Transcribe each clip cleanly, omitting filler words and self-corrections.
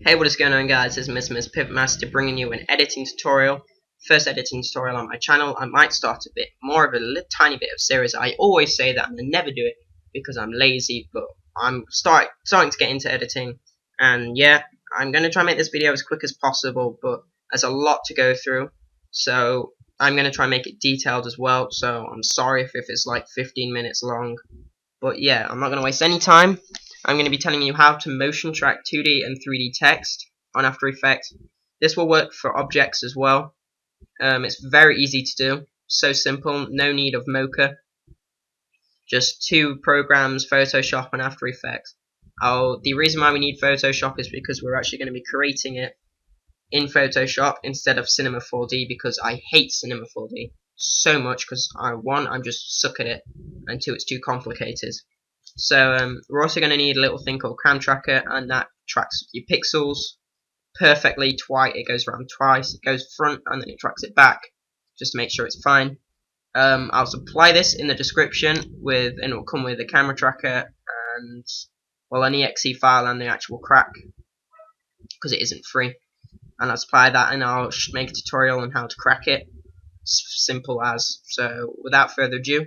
Hey, what is going on, guys? This is Miss Pivot Master bringing you an editing tutorial. First editing tutorial on my channel. I might start a bit more of a tiny bit of series. I always say that and I never do it because I'm lazy, but I'm starting to get into editing. And yeah, I'm going to try and make this video as quick as possible, but there's a lot to go through. So I'm going to try and make it detailed as well. So I'm sorry if it's like 15 minutes long. But yeah, I'm not going to waste any time. I'm going to be telling you how to motion track 2D and 3D text on After Effects. This will work for objects as well. It's very easy to do. So simple, no need of Mocha. Just two programs, Photoshop and After Effects. The reason why we need Photoshop is because we're actually going to be creating it in Photoshop instead of Cinema 4D, because I hate Cinema 4D so much because one, I'm just suck at it, and two, it's too complicated. So we're also going to need a little thing called Cam Tracker, and that tracks your pixels perfectly. It goes around twice. It goes front and then it tracks it back, just to make sure it's fine. I'll supply this in the description and it will come with a camera tracker and an exe file and the actual crack, because it isn't free. And I'll supply that, and I'll make a tutorial on how to crack it. Simple as. So without further ado,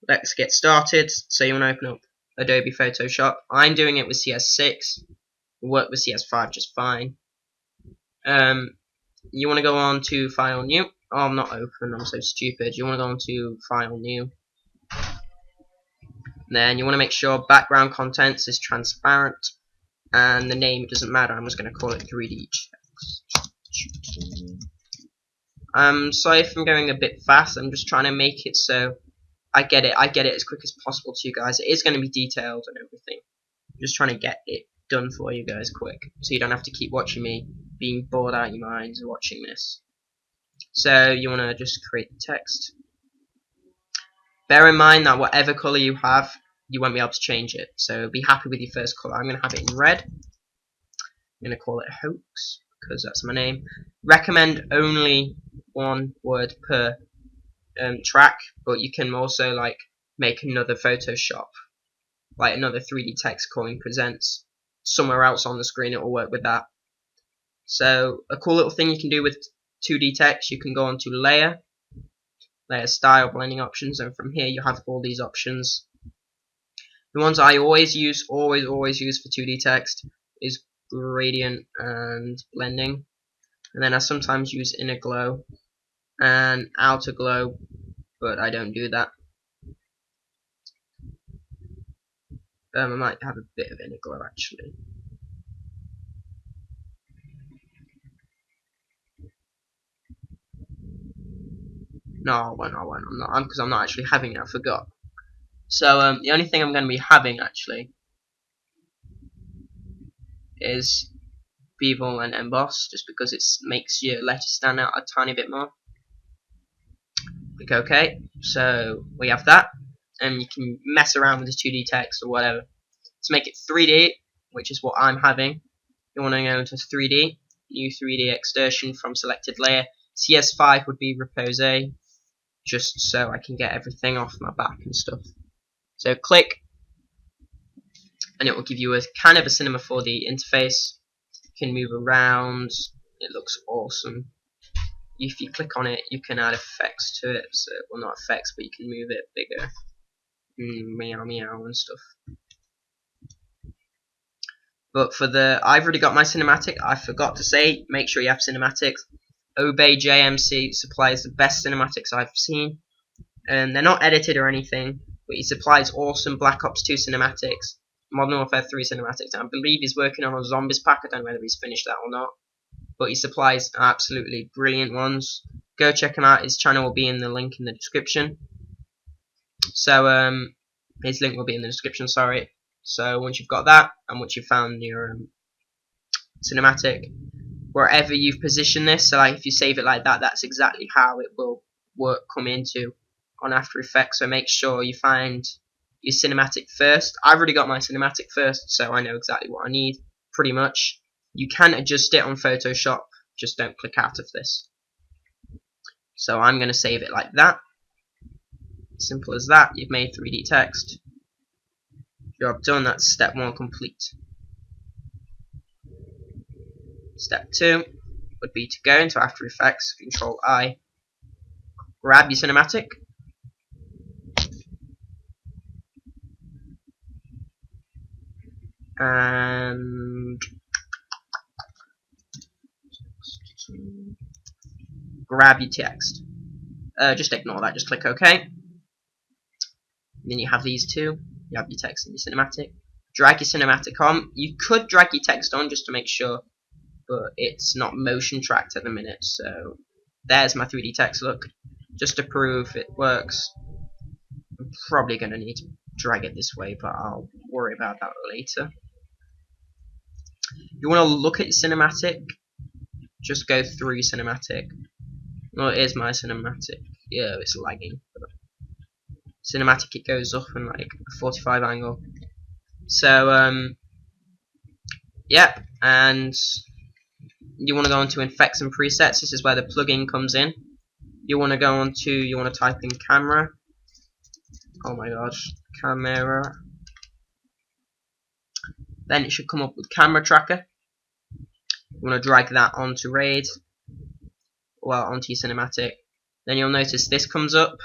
let's get started. So you want to open up Adobe Photoshop. I'm doing it with CS6. Will work with CS5 just fine. You want to go on to File New. Oh, I'm not open. I'm so stupid. You want to go on to File New. Then you want to make sure background contents is transparent, and the name doesn't matter. I'm just going to call it 3D text. Sorry if I'm going a bit fast. I'm just trying to make it so I get it as quick as possible to you guys. It is going to be detailed and everything. I'm just trying to get it done for you guys quick, so you don't have to keep watching me being bored out of your minds watching this. So you want to just create the text. Bear in mind that whatever color you have, you won't be able to change it. So be happy with your first color. I'm going to have it in red. I'm going to call it Hoax because that's my name. Recommend only one word per track, but you can also make another Photoshop, like another 3D text calling presents somewhere else on the screen. It will work with that. So a cool little thing you can do with 2D text, you can go onto layer style, blending options, and from here you have all these options. The ones I always use for 2D text is gradient and blending, and then I sometimes use inner glow and outer glow, but I don't do that. I might have a bit of inner glow actually. No, I won't. I'm not, because I'm not actually having it. I forgot. So the only thing I'm going to be having actually is bevel and emboss, just because it makes your letters stand out a tiny bit more. Click OK. So we have that, and you can mess around with the 2D text or whatever. To make it 3D, which is what I'm having, you want to go into 3D, new 3D extrusion from selected layer. CS5 would be Repose, just so I can get everything off my back and stuff. So click, and it will give you a kind of a Cinema 4D interface. You can move around. It looks awesome. If you click on it, you can add effects to it. So, well, not effects, but you can move it bigger. Meow meow and stuff. But I've already got my cinematic. I forgot to say, make sure you have cinematics. Obey JMC supplies the best cinematics I've seen, and they're not edited or anything, but he supplies awesome Black Ops 2 cinematics, Modern Warfare 3 cinematics, and I believe he's working on a Zombies pack. I don't know whether he's finished that or not, but he supplies absolutely brilliant ones. Go check him out. His channel will be in the link in the description. So his link will be in the description, sorry. So once you've got that, and once you've found your cinematic, wherever you've positioned this, so if you save it like that, that's exactly how it will come into on After Effects. So make sure you find your cinematic first. I've already got my cinematic first, so I know exactly what I need, pretty much. You can adjust it on Photoshop, just don't click out of this. So I'm going to save it like that. Simple as that. You've made 3D text. Job done. That's step 1 complete. Step 2 would be to go into After Effects, Control I, grab your cinematic, and grab your text. Just ignore that, just click OK. And then you have these two. You have your text and your cinematic. Drag your cinematic on. You could drag your text on just to make sure, but it's not motion tracked at the minute. So there's my 3D text look. Just to prove it works, I'm probably going to need to drag it this way, but I'll worry about that later. You want to look at your cinematic. Just go through your cinematic. Well, here's my cinematic. Yeah, it's lagging. Cinematic, it goes up in like a 45 angle. So yeah, and you want to go into effects and presets. This is where the plugin comes in. You want to go on to, you want to type in camera. Oh my gosh, camera. Then it should come up with camera tracker. You want to drag that onto RAID, well, onto your cinematic. Then you'll notice this comes up.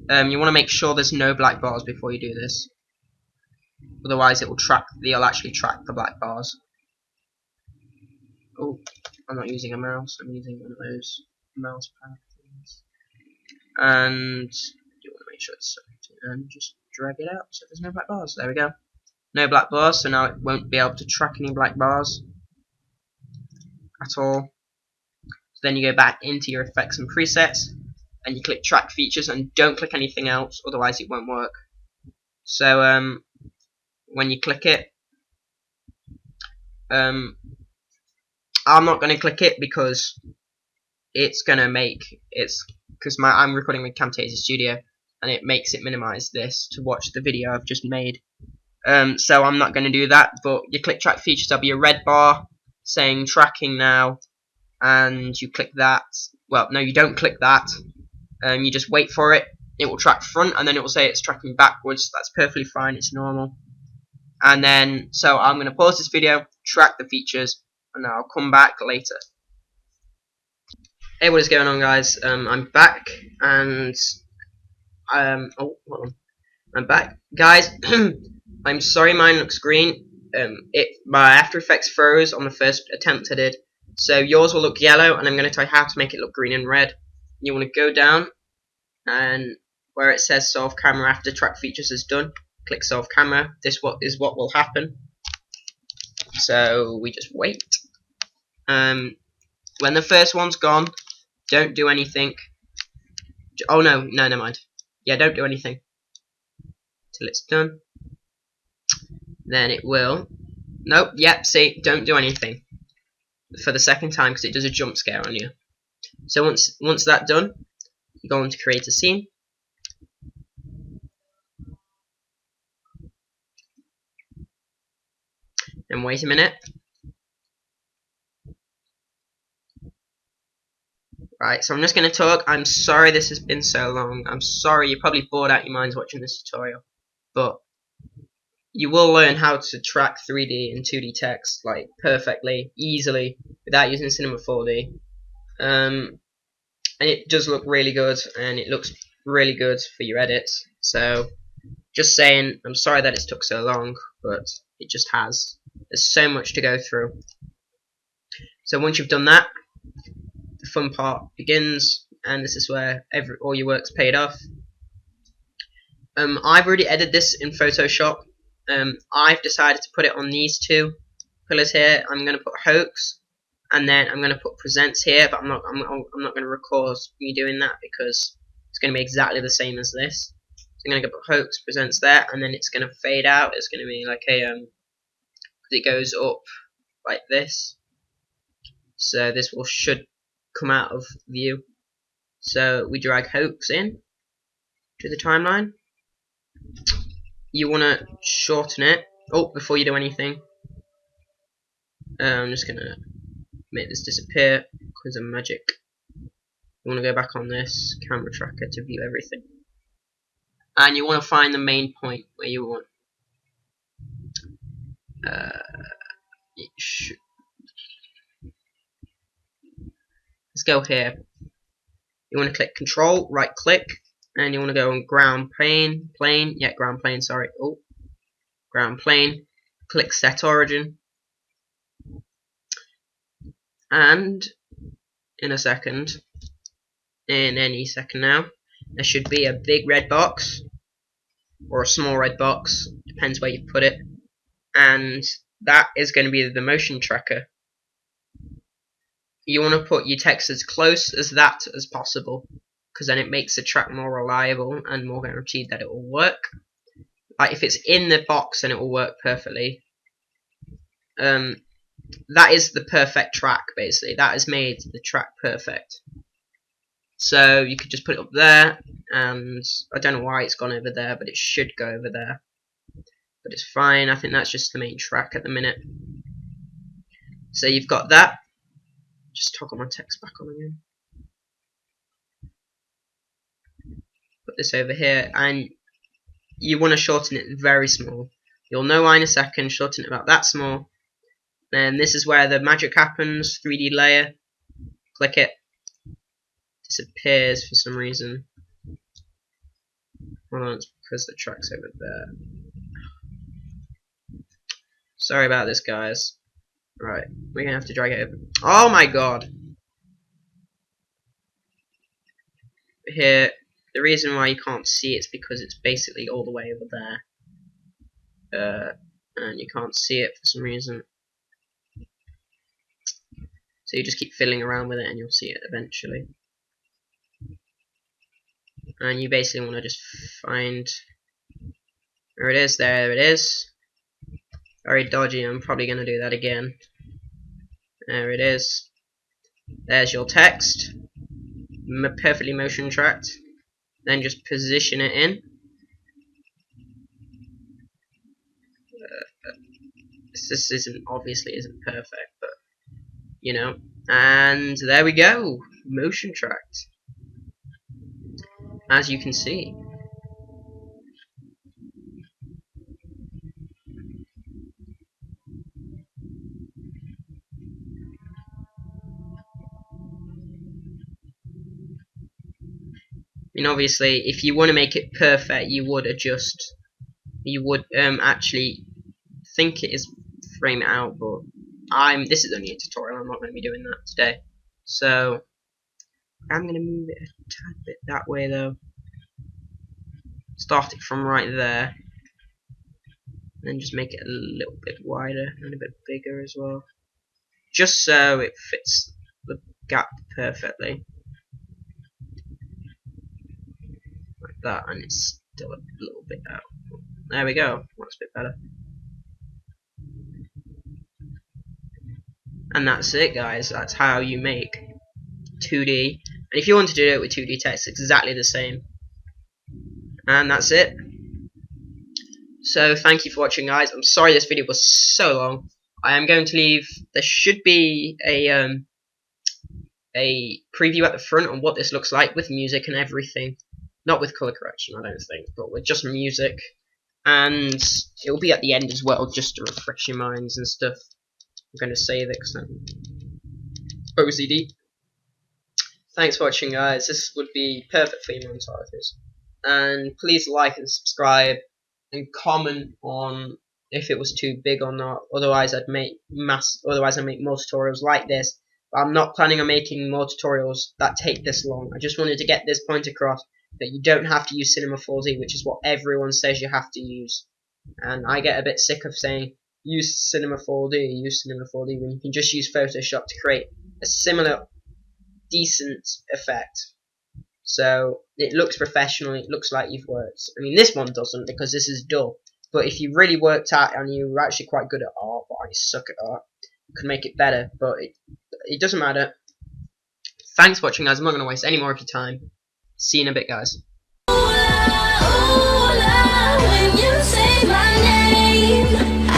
You want to make sure there's no black bars before you do this. Otherwise, it'll actually track the black bars. Oh, I'm not using a mouse. I'm using one of those mouse pad things. And you want to make sure it's selected and just drag it out so there's no black bars. There we go. No black bars, so now it won't be able to track any black bars at all. So then you go back into your effects and presets, and you click track features, and don't click anything else, otherwise it won't work. So when you click it, I'm not going to click it because it's going to make I'm recording with Camtasia Studio, and it makes it minimize this to watch the video I've just made. So I'm not going to do that, but you click track features, there'll be a red bar saying tracking now, and you click that. Well, no, you don't click that. You just wait for it. It will track front, and then it will say it's tracking backwards. That's perfectly fine, it's normal. And then, so I'm going to pause this video, track the features, and I'll come back later. Hey, what is going on, guys? I'm back, and oh, hold on. I'm back, guys. I'm sorry, mine looks green. My After Effects froze on the first attempt I did, so yours will look yellow, and I'm going to tell you how to make it look green and red. You want to go down, and where it says solve camera after track features is done, click solve camera. This is what will happen. So we just wait. When the first one's gone, don't do anything. Oh no, never mind. Yeah, don't do anything till it's done. Then it will. Nope. Yep. See, don't do anything for the second time because it does a jump scare on you. So once that's done, you go on to create a scene. And wait a minute. Right, so I'm just going to talk. I'm sorry this has been so long. I'm sorry you're probably bored out your minds watching this tutorial. But you will learn how to track 3D and 2D text like perfectly, easily, without using Cinema 4D. And it does look really good, and it looks really good for your edits. So, just saying, I'm sorry that it took so long, but it just has. There's so much to go through. So once you've done that, the fun part begins, and this is where all your work's paid off. I've already edited this in Photoshop. I've decided to put it on these two pillars here. I'm going to put hoax, and then I'm going to put presents here, but I'm not going to record me doing that because it's going to be exactly the same as this. So I'm going to put hoax presents there, and then it's going to fade out. It's going to be like a it goes up like this. So this should come out of view. So we drag hoax in to the timeline. You want to shorten it. Oh, before you do anything, I'm just going to make this disappear because of magic. You want to go back on this camera tracker to view everything. And you want to find the main point where you want. It should. let's go here. You want to click Control, right click, and you want to go on ground plane, ground plane, sorry. Oh, ground plane. Click Set Origin, and in any second now, there should be a big red box or a small red box, depends where you put it, and that is going to be the motion tracker. You want to put your text as close as that as possible, because then it makes the track more reliable and more guaranteed that it will work. Like if it's in the box, then it will work perfectly. That is the perfect track, basically. That has made the track perfect. So you could just put it up there, and I don't know why it's gone over there, but it should go over there. But it's fine. I think that's just the main track at the minute. So you've got that. Just toggle my text back on again. Put this over here, and you want to shorten it very small. You'll know why in a second. Shorten it about that small. Then this is where the magic happens. 3D layer. Click it. Disappears for some reason. Hold on, it's because the track's over there. Sorry about this, guys. Right, we're gonna have to drag it over. Oh my god! Here, the reason why you can't see it's because it's basically all the way over there. And you can't see it for some reason. So you just keep fiddling around with it and you'll see it eventually. And you basically want to just find where it is. There it is. Very dodgy. I'm probably going to do that again. There it is. There's your text. Perfectly motion tracked. Then just position it in. This obviously isn't perfect, but you know. And there we go. Motion tracked. As you can see. I mean, obviously, if you want to make it perfect, you would adjust. You would actually think it is frame it out, but this is only a tutorial. I'm not going to be doing that today. So I'm going to move it a tad bit that way, though. Start it from right there, then just make it a little bit wider and a bit bigger as well, just so it fits the gap perfectly. That, and it's still a little bit out. There we go. That's a bit better. And that's it, guys. That's how you make 2D. And if you want to do it with 2D text, it's exactly the same. And that's it. So thank you for watching, guys. I'm sorry this video was so long. I am going to leave. There should be a preview at the front on what this looks like with music and everything. Not with color correction, I don't think, but with just music. And it will be at the end as well, just to refresh your minds and stuff. I'm going to save it because I'm OCD. Thanks for watching, guys. This would be perfect for your montages. And please like and subscribe and comment on if it was too big or not. Otherwise, I'd make more tutorials like this. But I'm not planning on making more tutorials that take this long. I just wanted to get this point across, that you don't have to use Cinema 4D, which is what everyone says you have to use. And I get a bit sick of saying, use Cinema 4D, when you can just use Photoshop to create a similar, decent effect. So, it looks professional, it looks like you've worked. I mean, this one doesn't, because this is dull. But if you really worked out and you were actually quite good at art, but I suck at art, you could make it better, but it doesn't matter. Thanks for watching, guys. I'm not going to waste any more of your time. See you in a bit, guys. When you say my name.